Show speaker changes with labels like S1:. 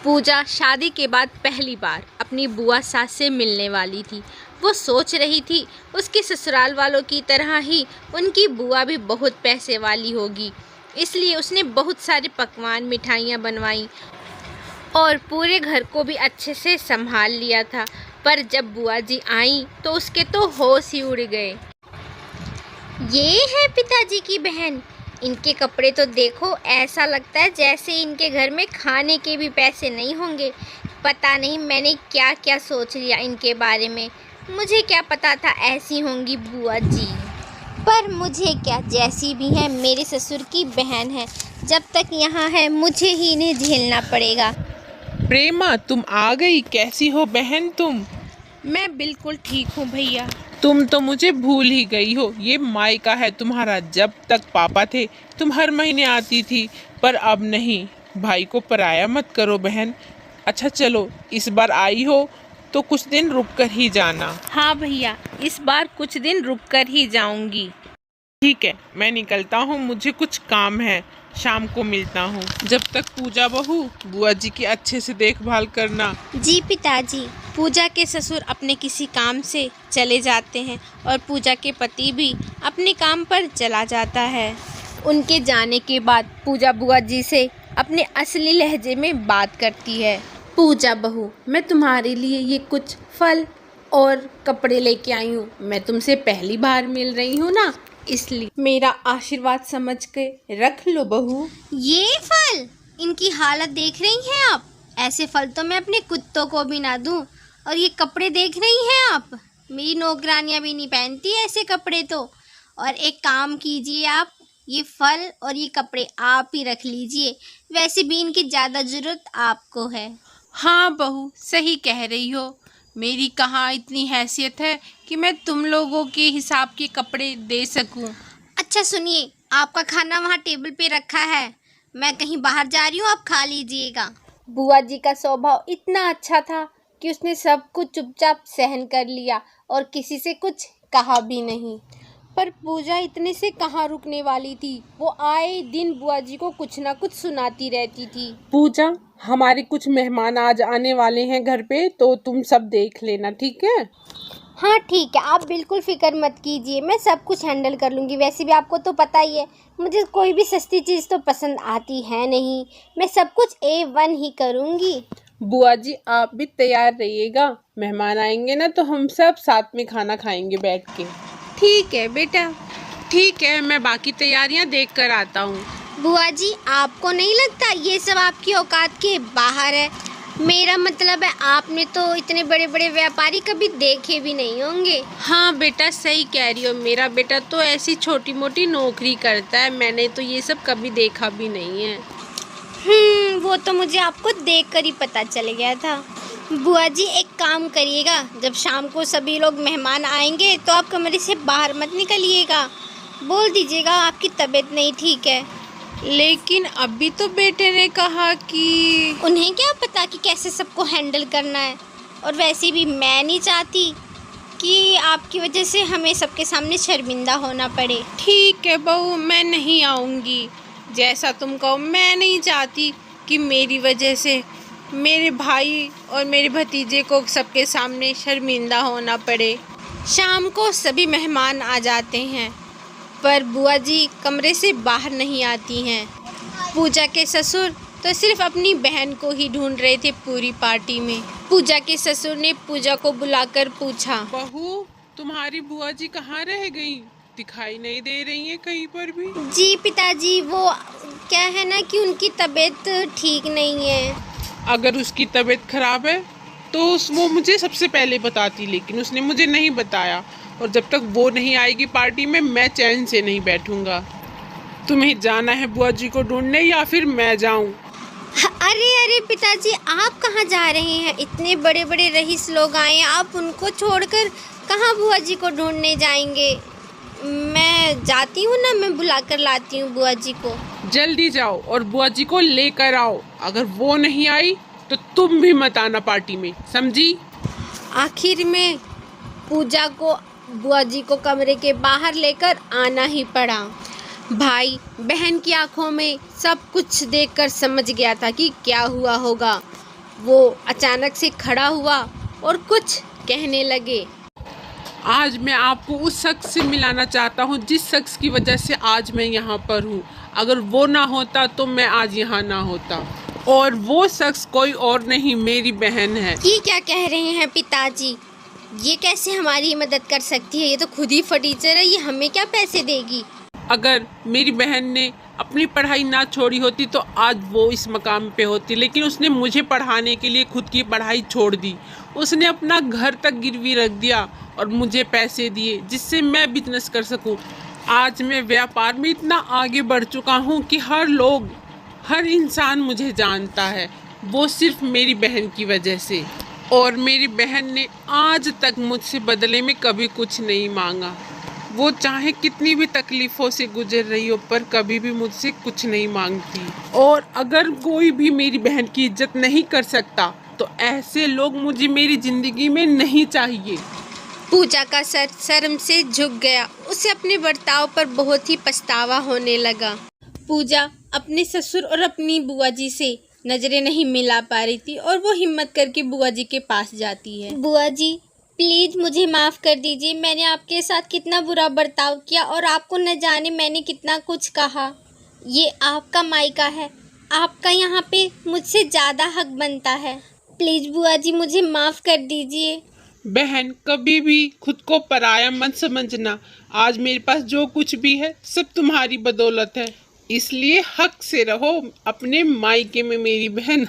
S1: पूजा शादी के बाद पहली बार अपनी बुआ सास से मिलने वाली थी। वो सोच रही थी उसके ससुराल वालों की तरह ही उनकी बुआ भी बहुत पैसे वाली होगी, इसलिए उसने बहुत सारे पकवान मिठाइयाँ बनवाई और पूरे घर को भी अच्छे से संभाल लिया था। पर जब बुआ जी आई तो उसके तो होश ही उड़ गए। ये है पिताजी की बहन, इनके कपड़े तो देखो, ऐसा लगता है जैसे इनके घर में खाने के भी पैसे नहीं होंगे। पता नहीं मैंने क्या क्या सोच लिया इनके बारे में। मुझे क्या पता था ऐसी होंगी बुआ जी। पर मुझे क्या, जैसी भी है मेरे ससुर की बहन है, जब तक यहाँ है मुझे ही इन्हें झेलना पड़ेगा।
S2: प्रेमा, तुम आ गई। कैसी हो बहन तुम?
S1: मैं बिल्कुल ठीक हूँ भैया।
S2: तुम तो मुझे भूल ही गई हो। ये मायका है तुम्हारा। जब तक पापा थे तुम हर महीने आती थी, पर अब नहीं। भाई को पराया मत करो बहन। अच्छा चलो, इस बार आई हो तो कुछ दिन रुक कर ही जाना।
S1: हाँ भैया, इस बार कुछ दिन रुक कर ही जाऊंगी।
S2: ठीक है, मैं निकलता हूँ, मुझे कुछ काम है। शाम को मिलता हूँ। जब तक पूजा बहू, बुआ जी की अच्छे से देखभाल करना।
S1: जी पिताजी। पूजा के ससुर अपने किसी काम से चले जाते हैं और पूजा के पति भी अपने काम पर चला जाता है। उनके जाने के बाद पूजा बुआ जी से अपने असली लहजे में बात करती है। पूजा बहू, मैं तुम्हारे लिए ये कुछ फल और कपड़े लेके आई हूँ। मैं तुमसे पहली बार मिल रही हूँ ना, इसलिए मेरा आशीर्वाद समझ के रख लो बहू। ये फल, इनकी हालत देख रही हैं आप? ऐसे फल तो मैं अपने कुत्तों को भी ना दूं। और ये कपड़े देख रही हैं आप? मेरी नौकरानियां भी नहीं पहनती ऐसे कपड़े तो। और एक काम कीजिए आप, ये फल और ये कपड़े आप ही रख लीजिए, वैसे भी इनकी ज़्यादा ज़रूरत आपको है। हाँ बहू, सही कह रही हो। मेरी कहाँ इतनी हैसियत है कि मैं तुम लोगों के हिसाब के कपड़े दे सकूं। अच्छा सुनिए, आपका खाना वहाँ टेबल पे रखा है, मैं कहीं बाहर जा रही हूँ, आप खा लीजिएगा। बुआ जी का स्वभाव इतना अच्छा था कि उसने सब कुछ चुपचाप सहन कर लिया और किसी से कुछ कहा भी नहीं। पर पूजा इतने से कहाँ रुकने वाली थी। वो आए दिन बुआ जी को कुछ ना कुछ सुनाती रहती थी।
S2: पूजा, हमारे कुछ मेहमान आज आने वाले हैं घर पे, तो तुम सब देख लेना, ठीक है?
S1: हाँ ठीक है, आप बिल्कुल फिक्र मत कीजिए, मैं सब कुछ हैंडल कर लूँगी। वैसे भी आपको तो पता ही है, मुझे कोई भी सस्ती चीज़ तो पसंद आती है नहीं। मैं सब कुछ A1 ही करूँगी।
S2: बुआ जी, आप भी तैयार रहिएगा। मेहमान आएंगे ना तो हम सब साथ में खाना खाएंगे बैठ के।
S1: ठीक है बेटा।
S2: ठीक है, मैं बाकी तैयारियां देख कर आता हूँ।
S1: बुआ जी, आपको नहीं लगता ये सब आपकी औकात के बाहर है? मेरा मतलब है, आपने तो इतने बड़े बड़े व्यापारी कभी देखे भी नहीं होंगे। हाँ बेटा, सही कह रही हो। मेरा बेटा तो ऐसी छोटी मोटी नौकरी करता है, मैंने तो ये सब कभी देखा भी नहीं है। वो तो मुझे आपको देखकर ही पता चल गया था। बुआ जी, एक काम करिएगा, जब शाम को सभी लोग मेहमान आएंगे तो आप कमरे से बाहर मत निकलिएगा। बोल दीजिएगा आपकी तबीयत नहीं ठीक है।
S2: लेकिन अभी तो बेटे ने कहा कि...
S1: उन्हें क्या पता कि कैसे सबको हैंडल करना है। और वैसे भी मैं नहीं चाहती कि आपकी वजह से हमें सबके सामने शर्मिंदा होना पड़े।
S2: ठीक है बहू, मैं नहीं आऊँगी, जैसा तुम कहो। मैं नहीं चाहती कि मेरी वजह से मेरे भाई और मेरे भतीजे को सबके सामने शर्मिंदा होना पड़े।
S1: शाम को सभी मेहमान आ जाते हैं, पर बुआ जी कमरे से बाहर नहीं आती हैं। पूजा के ससुर तो सिर्फ अपनी बहन को ही ढूंढ रहे थे पूरी पार्टी में। पूजा के ससुर ने पूजा को बुलाकर पूछा,
S2: बहू, तुम्हारी बुआ जी कहाँ रह गई? दिखाई नहीं दे रही है कहीं पर भी।
S1: जी पिताजी, वो क्या है ना कि उनकी तबीयत ठीक नहीं है।
S2: अगर उसकी तबीयत खराब है तो वो मुझे सबसे पहले बताती, लेकिन उसने मुझे नहीं बताया। और जब तक वो नहीं आएगी पार्टी में, मैं चैन से नहीं बैठूंगा। तुम्हें जाना है बुआ जी को ढूंढने या फिर मैं जाऊं?
S1: अरे अरे पिताजी, आप कहाँ जा रहे हैं? इतने बड़े बड़े रईस लोग आए हैं, आप उनको छोड़कर कहाँ बुआ जी को ढूंढने जाएंगे? मैं जाती हूँ ना, मैं बुला कर लाती हूँ बुआ जी को।
S2: जल्दी जाओ और बुआ जी को लेकर आओ। अगर वो नहीं आई तो तुम भी मत आना पार्टी में, समझी?
S1: आखिर में पूजा को बुआ जी को कमरे के बाहर लेकर आना ही पड़ा। भाई बहन की आंखों में सब कुछ देखकर समझ गया था कि क्या हुआ होगा। वो अचानक से खड़ा हुआ और कुछ कहने लगे।
S2: आज मैं आपको उस शख्स से मिलाना चाहता हूँ जिस शख्स की वजह से आज मैं यहाँ पर हूँ। अगर वो ना होता तो मैं आज यहाँ ना होता, और वो शख्स कोई और नहीं, मेरी बहन है।
S1: ये क्या कह रहे हैं पिताजी? ये कैसे हमारी मदद कर सकती है? ये तो खुद ही फटीचर है, ये हमें क्या पैसे देगी?
S2: अगर मेरी बहन ने अपनी पढ़ाई ना छोड़ी होती तो आज वो इस मकाम पे होती, लेकिन उसने मुझे पढ़ाने के लिए खुद की पढ़ाई छोड़ दी। उसने अपना घर तक गिरवी रख दिया और मुझे पैसे दिए जिससे मैं बिजनेस कर सकूं। आज मैं व्यापार में इतना आगे बढ़ चुका हूं कि हर इंसान मुझे जानता है, वो सिर्फ मेरी बहन की वजह से। और मेरी बहन ने आज तक मुझसे बदले में कभी कुछ नहीं मांगा। वो चाहे कितनी भी तकलीफ़ों से गुजर रही हो, पर कभी भी मुझसे कुछ नहीं मांगती। और अगर कोई भी मेरी बहन की इज्जत नहीं कर सकता तो ऐसे लोग मुझे मेरी ज़िंदगी में नहीं चाहिए।
S1: पूजा का सर शर्म से झुक गया। उसे अपने बर्ताव पर बहुत ही पछतावा होने लगा। पूजा अपने ससुर और अपनी बुआ जी से नजरें नहीं मिला पा रही थी और वो हिम्मत करके बुआ जी के पास जाती है। बुआ जी, प्लीज़ मुझे माफ़ कर दीजिए। मैंने आपके साथ कितना बुरा बर्ताव किया और आपको न जाने मैंने कितना कुछ कहा। ये आपका मायका है, आपका यहाँ पे मुझसे ज़्यादा हक बनता है। प्लीज़ बुआ जी, मुझे माफ़ कर दीजिए।
S2: बहन, कभी भी खुद को पराया मत समझना। आज मेरे पास जो कुछ भी है सब तुम्हारी बदौलत है, इसलिए हक से रहो अपने मायके में मेरी बहन।